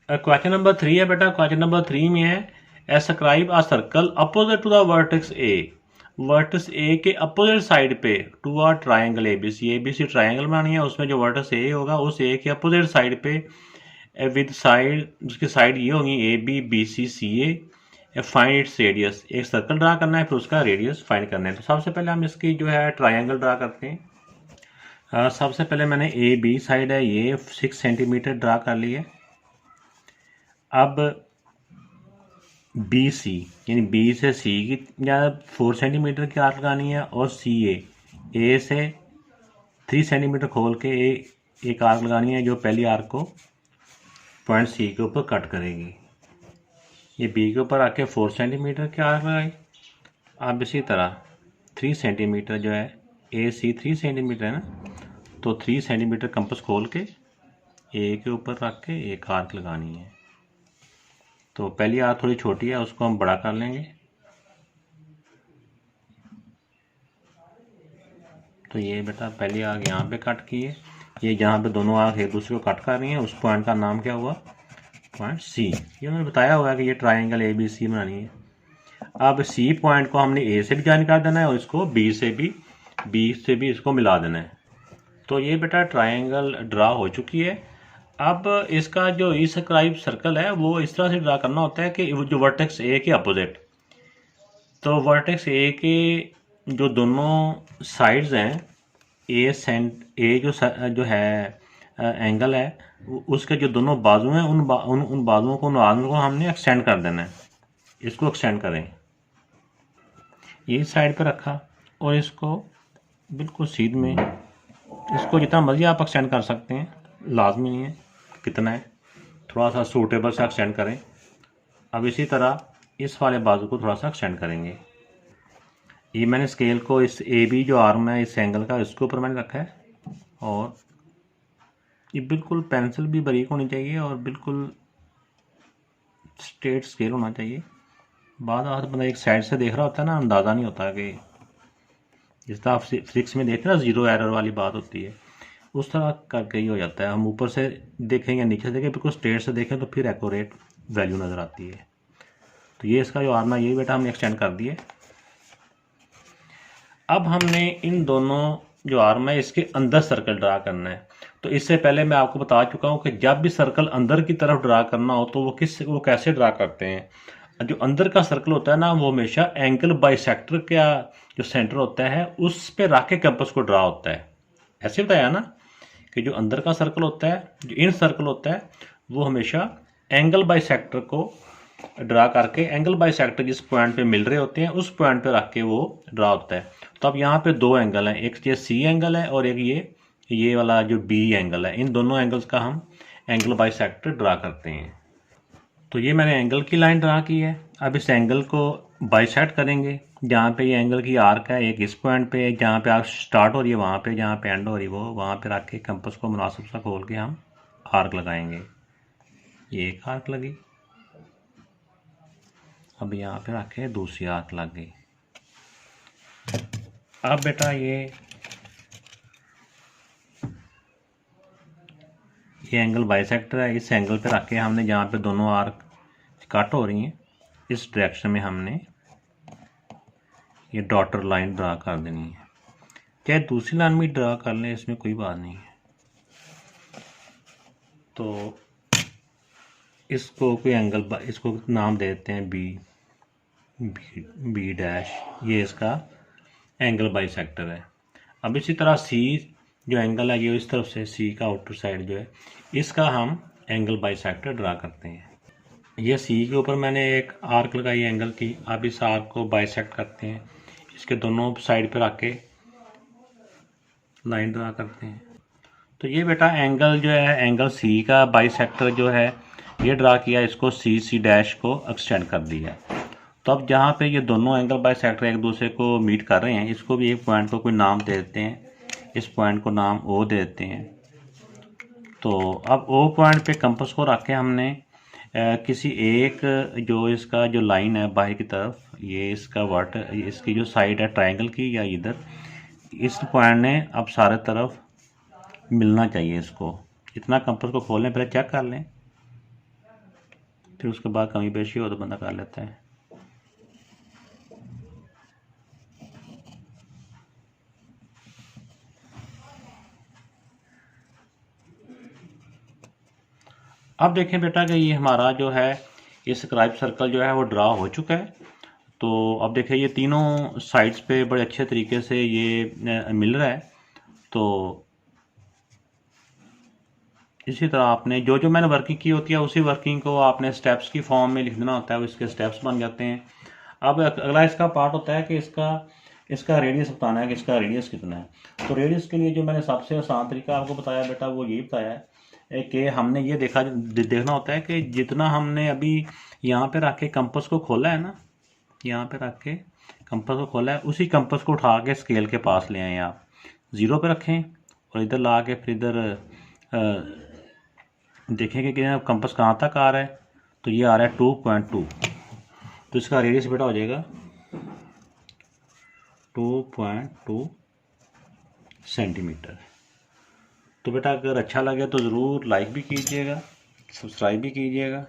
Question number 3 है बेटा। Question number 3 में है scribe a circle opposite to the vertex A. Vertex A के अपोजिट साइड पे to a triangle ABC triangle बनानी है। उसमें जो वर्टेक्स ए होगा उस ए के अपोजिट साइड पे विद साइड, उसकी साइड ये होगी A B B C C A. Find its radius, एक सर्कल ड्रा करना है फिर उसका रेडियस फाइंड करना है। तो सबसे पहले हम इसकी जो है ट्राइंगल ड्रा करते हैं। सबसे पहले मैंने ए बी साइड है ये 6 सेंटीमीटर ड्रा कर ली है। अब बी सी यानी बी से सी की या 4 सेंटीमीटर की आर्क लगानी है, और सी ए से 3 सेंटीमीटर खोल के एक आर्क लगानी है जो पहली आर्क को पॉइंट सी के ऊपर कट करेगी। ये बी के ऊपर आके 4 सेंटीमीटर की आर्क लगाई। अब इसी तरह 3 सेंटीमीटर जो है ए सी 3 सेंटीमीटर है ना, तो 3 सेंटीमीटर कंपास खोल के ए के ऊपर रख के एक आर्क लगानी है। तो पहली आर्क थोड़ी छोटी है, उसको हम बड़ा कर लेंगे। तो ये बेटा पहली आर्क यहाँ पे कट की है। ये जहाँ पे दोनों आर्क एक दूसरे को कट कर रही हैं उस पॉइंट का नाम क्या हुआ, पॉइंट सी। ये उन्होंने बताया हुआ है कि ये ट्राइंगल ए बी सी बनानी है। अब सी पॉइंट को हमने ए से भी ज्वाइन कर देना है और इसको बी से भी इसको मिला देना है। तो ये बेटा ट्राइंगल ड्रा हो चुकी है। अब इसका जो स्क्राइब सर्कल है वो इस तरह से ड्रा करना होता है कि जो वर्टेक्स ए के अपोजिट, तो वर्टेक्स ए के जो दोनों साइड्स हैं ए जो है एंगल है उसके जो दोनों बाजू हैं उन बाजुओं को हमने एक्सटेंड कर देना है। इसको एक्सटेंड करें, ये साइड पे रखा और इसको बिल्कुल सीध में, इसको जितना मर्जी आप एक्सटेंड कर सकते हैं, लाजमी नहीं है कितना है, थोड़ा सा सूटेबल सा एक्सटेंड करें। अब इसी तरह इस वाले बाजू को थोड़ा सा एक्सटेंड करेंगे। ये मैंने स्केल को इस ए बी जो आर्म है इस एंगल का इसके ऊपर मैंने रखा है, और ये बिल्कुल पेंसिल भी बारीक होनी चाहिए और बिल्कुल स्ट्रेट स्केल होना चाहिए। बाद हाथ बंदा एक साइड से देख रहा होता है ना, अंदाज़ा नहीं होता कि जिस तरह आप फिजिक्स में देखते हैं ना जीरो एरर वाली बात होती है, उस तरह करके ही हो जाता है। हम ऊपर से देखें या नीचे से देखें, बिल्कुल स्ट्रेट से देखें तो फिर एक्यूरेट वैल्यू नज़र आती है। तो ये इसका जो आर्म है ये बेटा हमने एक्सटेंड कर दिए। अब हमने इन दोनों जो आर्म है इसके अंदर सर्कल ड्रा करना है। तो इससे पहले मैं आपको बता चुका हूँ कि जब भी सर्कल अंदर की तरफ ड्रा करना हो तो वो कैसे ड्रा करते हैं। जो अंदर का सर्कल होता है ना वो हमेशा एंगल बाइसेक्टर का जो सेंटर होता है उस पे रख के कंपास को ड्रा होता है। ऐसे बताया ना कि जो अंदर का सर्कल होता है, जो इन सर्कल होता है, वो हमेशा एंगल बाइसेक्टर को ड्रा करके एंगल बाइसेक्टर जिस पॉइंट पे मिल रहे होते हैं उस पॉइंट पे रख के वो ड्रा होता है। तो अब यहाँ पे दो एंगल हैं, एक ये सी एंगल है और एक ये वाला जो बी एंगल है। इन दोनों एंगल्स का हम एंगल बाइसेक्टर ड्रा करते हैं। तो ये मैंने एंगल की लाइन ड्रा की है। अब इस एंगल को बाइसेक्ट करेंगे। जहाँ पे ये एंगल की आर्क है एक इस पॉइंट पे, जहाँ पे आर्क स्टार्ट हो रही है वहाँ पे, जहाँ पे एंड हो रही है वो वहाँ पे रख के कंपास को मुनासिब सा खोल के हम आर्क लगाएंगे। ये एक आर्क लगी। अब यहाँ पे रखे दूसरी आर्क लग गई। अब बेटा ये एंगल बाइसेक्टर है, इस एंगल पे रख के हमने जहाँ पे दोनों आर्क कट हो रही हैं इस डायरेक्शन में हमने ये डॉटर लाइन ड्रा कर देनी है। चाहे दूसरी लाइन भी ड्रा कर लें, इसमें कोई बात नहीं है। तो इसको कोई एंगल, इसको नाम दे देते हैं बी डैश, ये इसका एंगल बाइसेक्टर है। अब इसी तरह सी जो एंगल है ये इस तरफ से सी का आउटर साइड जो है इसका हम एंगल बाइसेक्टर ड्रा करते हैं। ये सी के ऊपर मैंने एक आर्क लगाई एंगल की। अब इस आर्क को बाइसेक्ट करते हैं, इसके दोनों साइड पे रख के लाइन ड्रा करते हैं। तो ये बेटा एंगल जो है एंगल सी का बाइसेक्टर जो है ये ड्रा किया, इसको सी डैश को एक्सटेंड कर दिया। तो अब जहाँ पे ये दोनों एंगल बाइसेक्टर एक दूसरे को मीट कर रहे हैं इसको भी एक पॉइंट को कोई नाम दे देते हैं। इस पॉइंट को नाम ओ दे देते हैं। तो अब ओ पॉइंट पे कंपास को रख के हमने किसी एक जो इसका जो लाइन है बाहर की तरफ, ये इसका इसकी जो साइड है ट्रायंगल की या इधर, इस पॉइंट ने अब सारे तरफ मिलना चाहिए। इसको इतना कंपास को खोलें, पहले चेक कर लें। फिर उसके बाद कमी पेशी हो तो बंदा कर लेता है। अब देखें बेटा कि ये हमारा जो है ये स्क्राइब सर्कल जो है वो ड्रा हो चुका है। तो अब देखें ये तीनों साइड्स पे बड़े अच्छे तरीके से ये मिल रहा है। तो इसी तरह आपने जो जो मैंने वर्किंग की होती है उसी वर्किंग को आपने स्टेप्स की फॉर्म में लिख देना होता है, इसके स्टेप्स बन जाते हैं। अब अगला इसका पार्ट होता है कि इसका रेडियस बताना है कि इसका रेडियस कितना है। तो रेडियस के लिए जो मैंने सबसे आसान तरीका आपको बताया बेटा वो यही बताया है कि हमने ये देखना होता है कि जितना हमने अभी यहाँ पे रख के कंपास को खोला है ना, यहाँ पे रख के कंपास को खोला है, उसी कंपास को उठा के स्केल के पास ले आए आप, 0 पे रखें और इधर ला के फिर इधर देखेंगे कि कंपास कहाँ तक आ रहा है। तो ये आ रहा है 2.2। तो इसका रेडियस बेटा हो जाएगा 2.2 सेंटीमीटर। तो बेटा अगर अच्छा लगे तो ज़रूर लाइक भी कीजिएगा, सब्सक्राइब भी कीजिएगा।